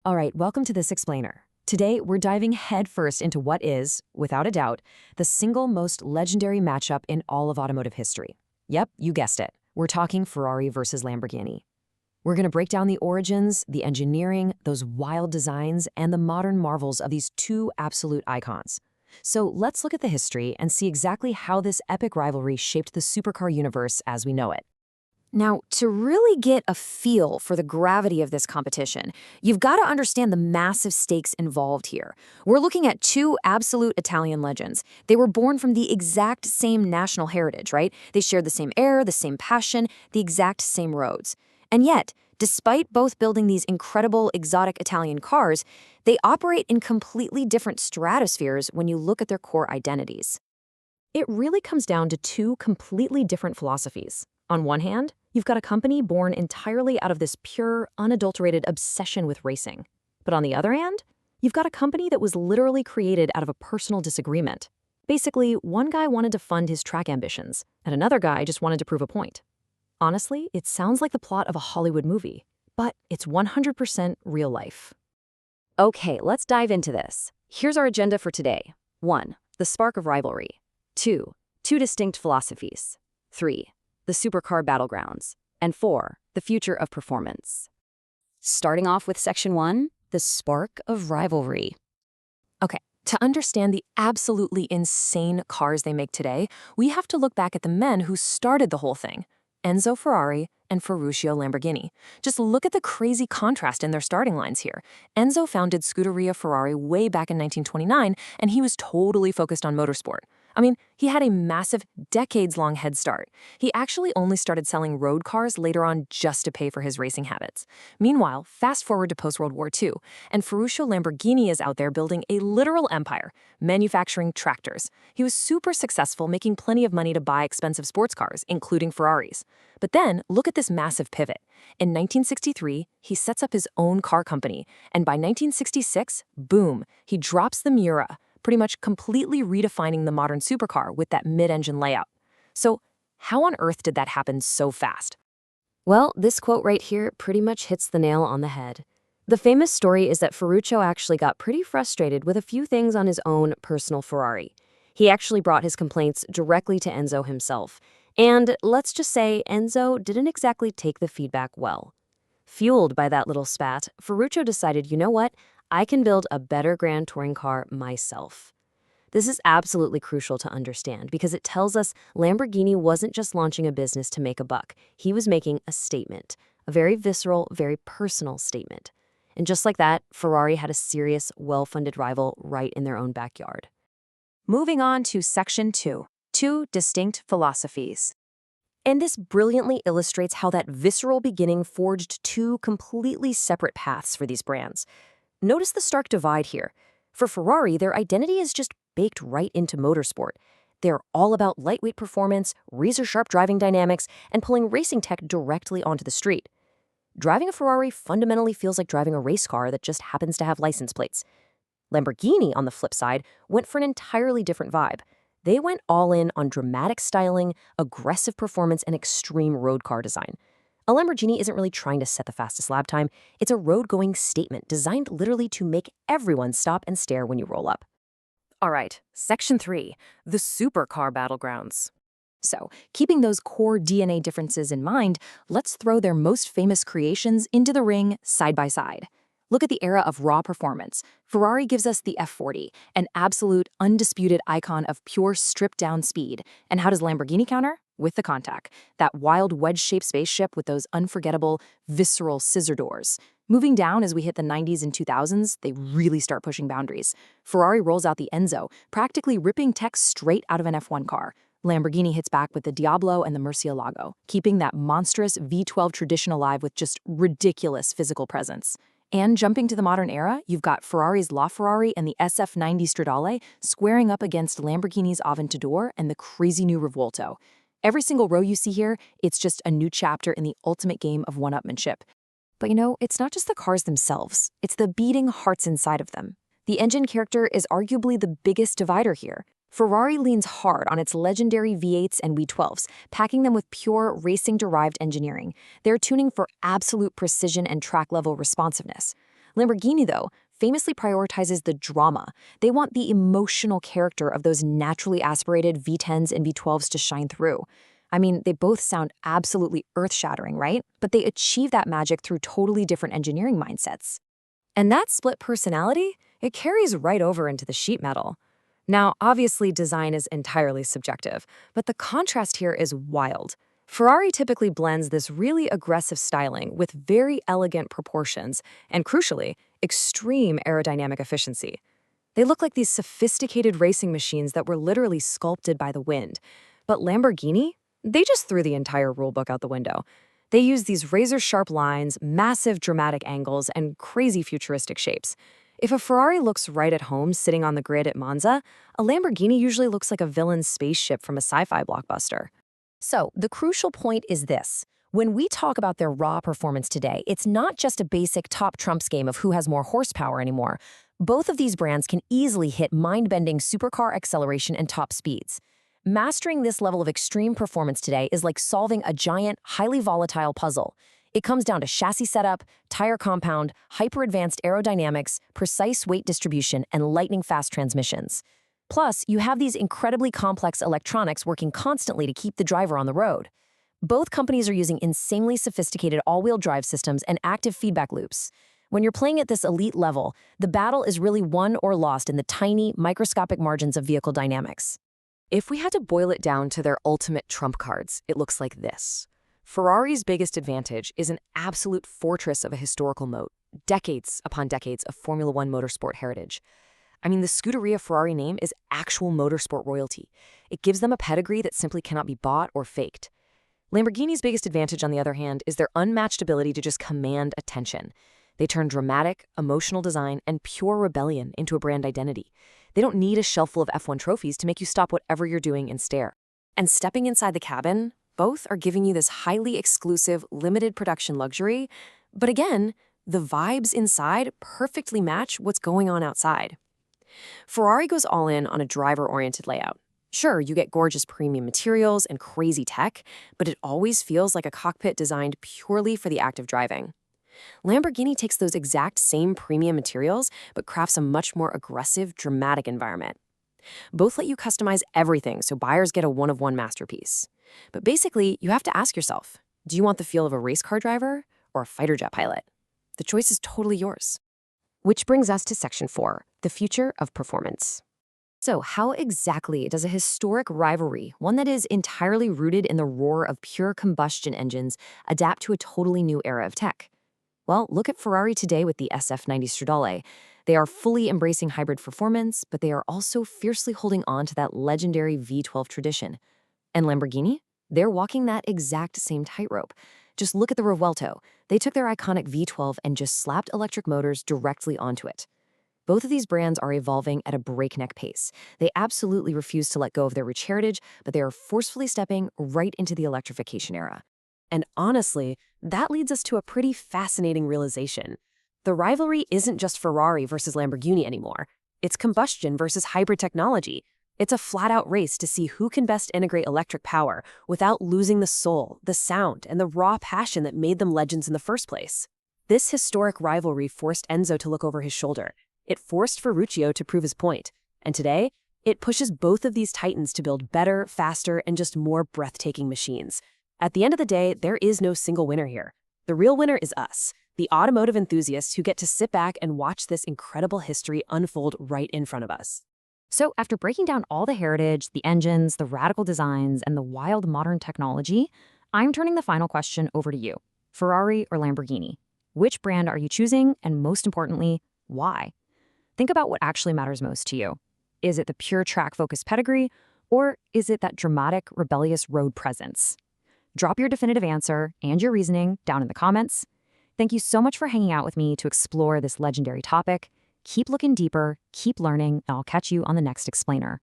All right, welcome to this explainer. Today, we're diving headfirst into what is, without a doubt, the single most legendary matchup in all of automotive history. Yep, you guessed it. We're talking Ferrari versus Lamborghini. We're going to break down the origins, the engineering, those wild designs, and the modern marvels of these two absolute icons. So let's look at the history and see exactly how this epic rivalry shaped the supercar universe as we know it. Now, to really get a feel for the gravity of this competition, you've got to understand the massive stakes involved here. We're looking at two absolute Italian legends. They were born from the exact same national heritage, right? They shared the same air, the same passion, the exact same roads. And yet, despite both building these incredible exotic Italian cars, they operate in completely different stratospheres when you look at their core identities. It really comes down to two completely different philosophies. On one hand, you've got a company born entirely out of this pure, unadulterated obsession with racing. But on the other hand, you've got a company that was literally created out of a personal disagreement. Basically, one guy wanted to fund his track ambitions, and another guy just wanted to prove a point. Honestly, it sounds like the plot of a Hollywood movie, but it's 100% real life. Okay, let's dive into this. Here's our agenda for today. 1. The spark of rivalry. 2. Two distinct philosophies. 3. The supercar battlegrounds. And 4. The future of performance. Starting off with Section 1, the spark of rivalry. Okay, to understand the absolutely insane cars they make today, we have to look back at the men who started the whole thing. Enzo Ferrari and Ferruccio Lamborghini. Just look at the crazy contrast in their starting lines here. Enzo founded Scuderia Ferrari way back in 1929, and he was totally focused on motorsport. I mean, he had a massive, decades-long head start. He actually only started selling road cars later on just to pay for his racing habits. Meanwhile, fast forward to post-World War II, and Ferruccio Lamborghini is out there building a literal empire, manufacturing tractors. He was super successful, making plenty of money to buy expensive sports cars, including Ferraris. But then, look at this massive pivot. In 1963, he sets up his own car company, and by 1966, boom, he drops the Miura, pretty much completely redefining the modern supercar with that mid-engine layout. So, how on earth did that happen so fast? Well, this quote right here pretty much hits the nail on the head. The famous story is that Ferruccio actually got pretty frustrated with a few things on his own personal Ferrari. He actually brought his complaints directly to Enzo himself. And let's just say Enzo didn't exactly take the feedback well. Fueled by that little spat, Ferruccio decided, you know what? I can build a better Grand Touring car myself. This is absolutely crucial to understand because it tells us Lamborghini wasn't just launching a business to make a buck. He was making a statement, a very visceral, very personal statement. And just like that, Ferrari had a serious, well-funded rival right in their own backyard. Moving on to Section 2, two distinct philosophies. And this brilliantly illustrates how that visceral beginning forged two completely separate paths for these brands. Notice the stark divide here. For Ferrari, their identity is just baked right into motorsport. They're all about lightweight performance, razor-sharp driving dynamics, and pulling racing tech directly onto the street. Driving a Ferrari fundamentally feels like driving a race car that just happens to have license plates. Lamborghini, on the flip side, went for an entirely different vibe. They went all in on dramatic styling, aggressive performance, and extreme road car design. A Lamborghini isn't really trying to set the fastest lap time. It's a road-going statement designed literally to make everyone stop and stare when you roll up. All right, Section 3, the supercar battlegrounds. So, keeping those core DNA differences in mind, let's throw their most famous creations into the ring side by side. Look at the era of raw performance. Ferrari gives us the F40, an absolute, undisputed icon of pure stripped-down speed. And how does Lamborghini counter? With the Countach, that wild wedge-shaped spaceship with those unforgettable, visceral scissor doors. Moving down as we hit the 90s and 2000s, they really start pushing boundaries. Ferrari rolls out the Enzo, practically ripping tech straight out of an F1 car. Lamborghini hits back with the Diablo and the Murcielago, keeping that monstrous V12 tradition alive with just ridiculous physical presence. And jumping to the modern era, you've got Ferrari's LaFerrari and the SF90 Stradale squaring up against Lamborghini's Aventador and the crazy new Revuelto. Every single row you see here, it's just a new chapter in the ultimate game of one-upmanship. But it's not just the cars themselves, it's the beating hearts inside of them. The engine character is arguably the biggest divider here. Ferrari leans hard on its legendary V8s and V12s, packing them with pure racing-derived engineering. They're tuning for absolute precision and track-level responsiveness. Lamborghini, though, famously prioritizes the drama. They want the emotional character of those naturally aspirated V10s and V12s to shine through. I mean, they both sound absolutely earth-shattering, right? But they achieve that magic through totally different engineering mindsets. And that split personality, it carries right over into the sheet metal. Now, obviously, design is entirely subjective, but the contrast here is wild. Ferrari typically blends this really aggressive styling with very elegant proportions and, crucially, extreme aerodynamic efficiency. They look like these sophisticated racing machines that were literally sculpted by the wind. But Lamborghini? They just threw the entire rulebook out the window. They use these razor-sharp lines, massive dramatic angles, and crazy futuristic shapes. If a Ferrari looks right at home sitting on the grid at Monza, a Lamborghini usually looks like a villain's spaceship from a sci-fi blockbuster. So, the crucial point is this. When we talk about their raw performance today, it's not just a basic top trumps game of who has more horsepower anymore. Both of these brands can easily hit mind-bending supercar acceleration and top speeds. Mastering this level of extreme performance today is like solving a giant, highly volatile puzzle. It comes down to chassis setup, tire compound, hyper-advanced aerodynamics, precise weight distribution, and lightning-fast transmissions. Plus, you have these incredibly complex electronics working constantly to keep the driver on the road. Both companies are using insanely sophisticated all-wheel drive systems and active feedback loops. When you're playing at this elite level, the battle is really won or lost in the tiny, microscopic margins of vehicle dynamics. If we had to boil it down to their ultimate trump cards, it looks like this. Ferrari's biggest advantage is an absolute fortress of a historical moat, decades upon decades of Formula One motorsport heritage. I mean, the Scuderia Ferrari name is actual motorsport royalty. It gives them a pedigree that simply cannot be bought or faked. Lamborghini's biggest advantage, on the other hand, is their unmatched ability to just command attention. They turn dramatic, emotional design and pure rebellion into a brand identity. They don't need a shelf full of F1 trophies to make you stop whatever you're doing and stare. And stepping inside the cabin, both are giving you this highly exclusive, limited production luxury. But again, the vibes inside perfectly match what's going on outside. Ferrari goes all in on a driver-oriented layout. Sure, you get gorgeous premium materials and crazy tech, but it always feels like a cockpit designed purely for the act of driving. Lamborghini takes those exact same premium materials, but crafts a much more aggressive, dramatic environment. Both let you customize everything so buyers get a one-of-one masterpiece. But basically, you have to ask yourself, do you want the feel of a race car driver or a fighter jet pilot? The choice is totally yours. Which brings us to Section 4, the future of performance. So how exactly does a historic rivalry, one that is entirely rooted in the roar of pure combustion engines, adapt to a totally new era of tech? Well, look at Ferrari today with the SF90 Stradale. They are fully embracing hybrid performance, but they are also fiercely holding on to that legendary V12 tradition. And Lamborghini? They're walking that exact same tightrope. Just look at the Revuelto. They took their iconic V12 and just slapped electric motors directly onto it. Both of these brands are evolving at a breakneck pace. They absolutely refuse to let go of their rich heritage, but they are forcefully stepping right into the electrification era. And honestly, that leads us to a pretty fascinating realization. The rivalry isn't just Ferrari versus Lamborghini anymore. It's combustion versus hybrid technology. It's a flat-out race to see who can best integrate electric power without losing the soul, the sound, and the raw passion that made them legends in the first place. This historic rivalry forced Enzo to look over his shoulder. It forced Ferruccio to prove his point. And today, it pushes both of these titans to build better, faster, and just more breathtaking machines. At the end of the day, there is no single winner here. The real winner is us, the automotive enthusiasts who get to sit back and watch this incredible history unfold right in front of us. So after breaking down all the heritage, the engines, the radical designs, and the wild modern technology, I'm turning the final question over to you. Ferrari or Lamborghini? Which brand are you choosing? And most importantly, why? Think about what actually matters most to you. Is it the pure track-focused pedigree, or is it that dramatic, rebellious road presence? Drop your definitive answer and your reasoning down in the comments. Thank you so much for hanging out with me to explore this legendary topic. Keep looking deeper, keep learning, and I'll catch you on the next explainer.